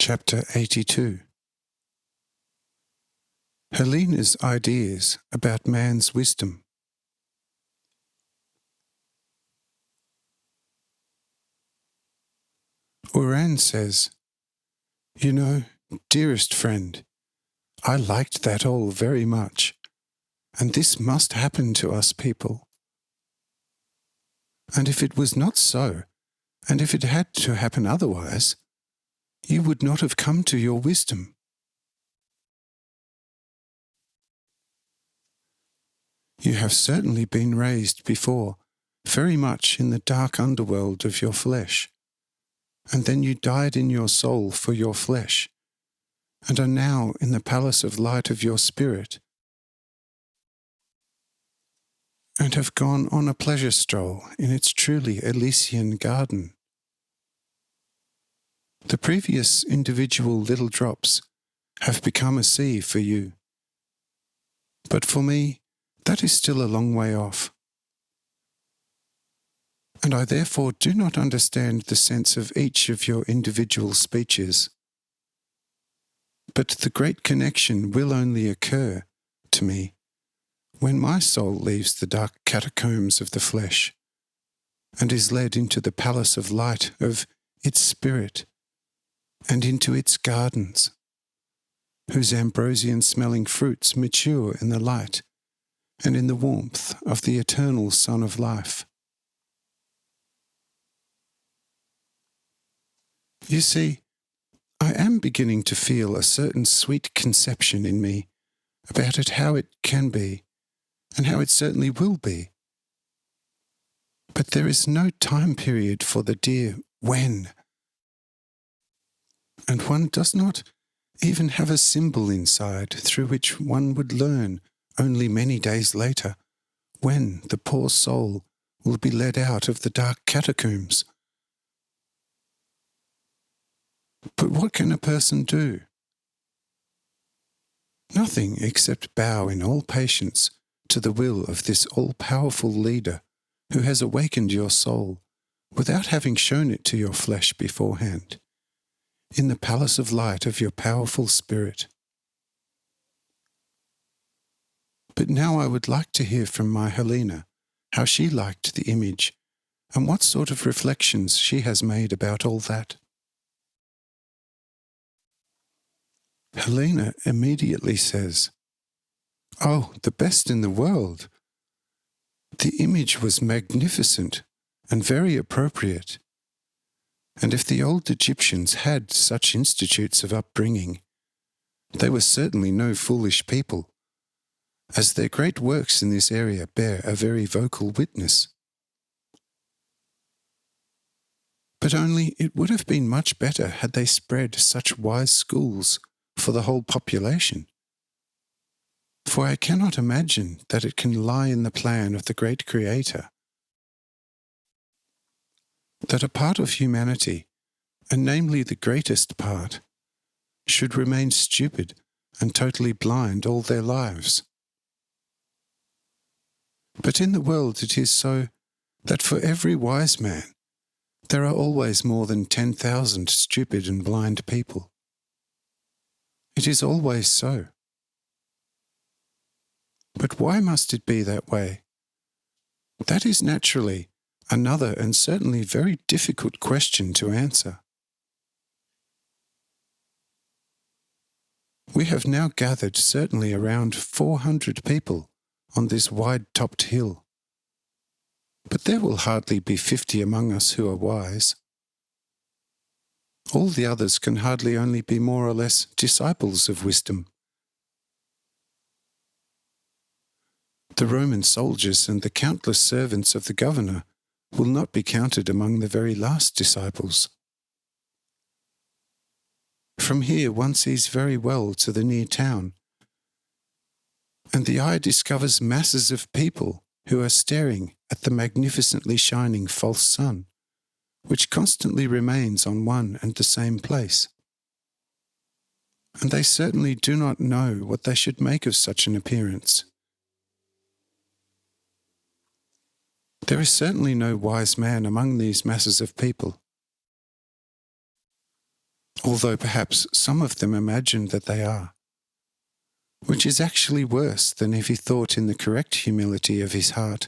Chapter 82. Helena's ideas about man's wisdom. Uran says, "You know, dearest friend, I liked that all very much, and this must happen to us people. And if it was not so, and if it had to happen otherwise, you would not have come to your wisdom. You have certainly been raised before, very much in the dark underworld of your flesh, and then you died in your soul for your flesh, and are now in the palace of light of your spirit, and have gone on a pleasure stroll in its truly Elysian garden. The previous individual little drops have become a sea for you. But for me, that is still a long way off. And I therefore do not understand the sense of each of your individual speeches. But the great connection will only occur to me when my soul leaves the dark catacombs of the flesh and is led into the palace of light of its spirit and into its gardens, whose ambrosian-smelling fruits mature in the light and in the warmth of the eternal Sun of Life. You see, I am beginning to feel a certain sweet conception in me about it, how it can be, and how it certainly will be. But there is no time period for the dear when, and one does not even have a symbol inside through which one would learn only many days later when the poor soul will be led out of the dark catacombs. But what can a person do? Nothing except bow in all patience to the will of this all-powerful leader who has awakened your soul without having shown it to your flesh beforehand, in the palace of light of your powerful spirit. But now I would like to hear from my Helena how she liked the image and what sort of reflections she has made about all that." Helena immediately says, "Oh, the best in the world! The image was magnificent and very appropriate. And if the old Egyptians had such institutes of upbringing, they were certainly no foolish people, as their great works in this area bear a very vocal witness. But only it would have been much better had they spread such wise schools for the whole population. For I cannot imagine that it can lie in the plan of the great Creator that a part of humanity, and namely the greatest part, should remain stupid and totally blind all their lives. But in the world it is so that for every wise man there are always more than 10,000 stupid and blind people. It is always so. But why must it be that way? That is naturally another and certainly very difficult question to answer. We have now gathered certainly around 400 people on this wide-topped hill, but there will hardly be 50 among us who are wise. All the others can hardly only be more or less disciples of wisdom. The Roman soldiers and the countless servants of the governor will not be counted among the very last disciples. From here one sees very well to the near town, and the eye discovers masses of people who are staring at the magnificently shining false sun, which constantly remains on one and the same place. And they certainly do not know what they should make of such an appearance. There is certainly no wise man among these masses of people. although perhaps some of them imagine that they are, which is actually worse than if he thought in the correct humility of his heart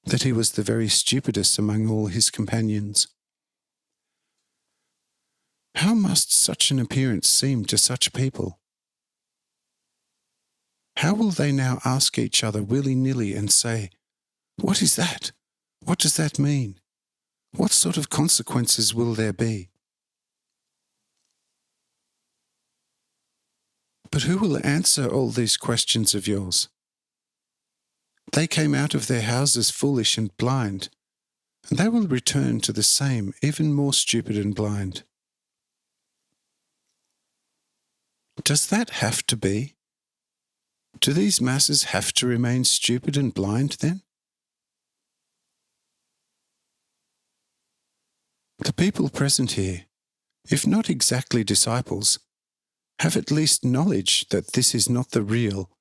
that he was the very stupidest among all his companions. How must such an appearance seem to such people? How will they now ask each other willy-nilly and say, "What is that? What does that mean? What sort of consequences will there be?" But who will answer all these questions of yours? They came out of their houses foolish and blind, and they will return to the same, even more stupid and blind. Does that have to be? Do these masses have to remain stupid and blind then? The people present here, if not exactly disciples, have at least knowledge that this is not the real,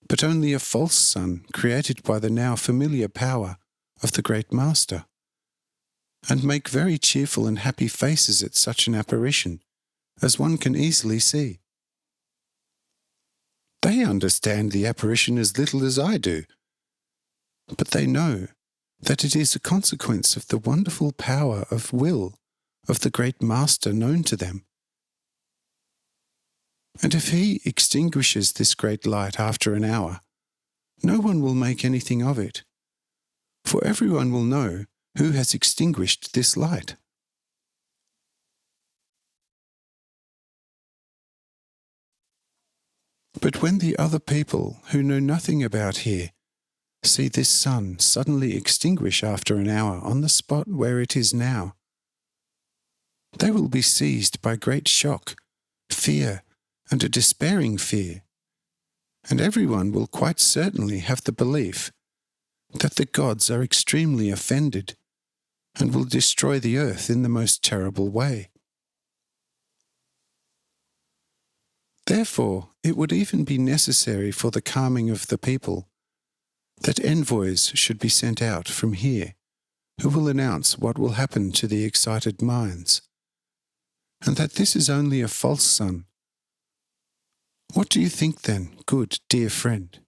but only a false sun created by the now familiar power of the great Master, and make very cheerful and happy faces at such an apparition, as one can easily see. They understand the apparition as little as I do, but they know that it is a consequence of the wonderful power of will of the great Master known to them. And if he extinguishes this great light after an hour, no one will make anything of it, for everyone will know who has extinguished this light. But when the other people who know nothing about here see this sun suddenly extinguish after an hour on the spot where it is now, they will be seized by great shock, fear, and a despairing fear, and everyone will quite certainly have the belief that the gods are extremely offended and will destroy the earth in the most terrible way. Therefore, it would even be necessary for the calming of the people that envoys should be sent out from here who will announce what will happen to the excited minds, and that this is only a false sun. What do you think then, good, dear friend?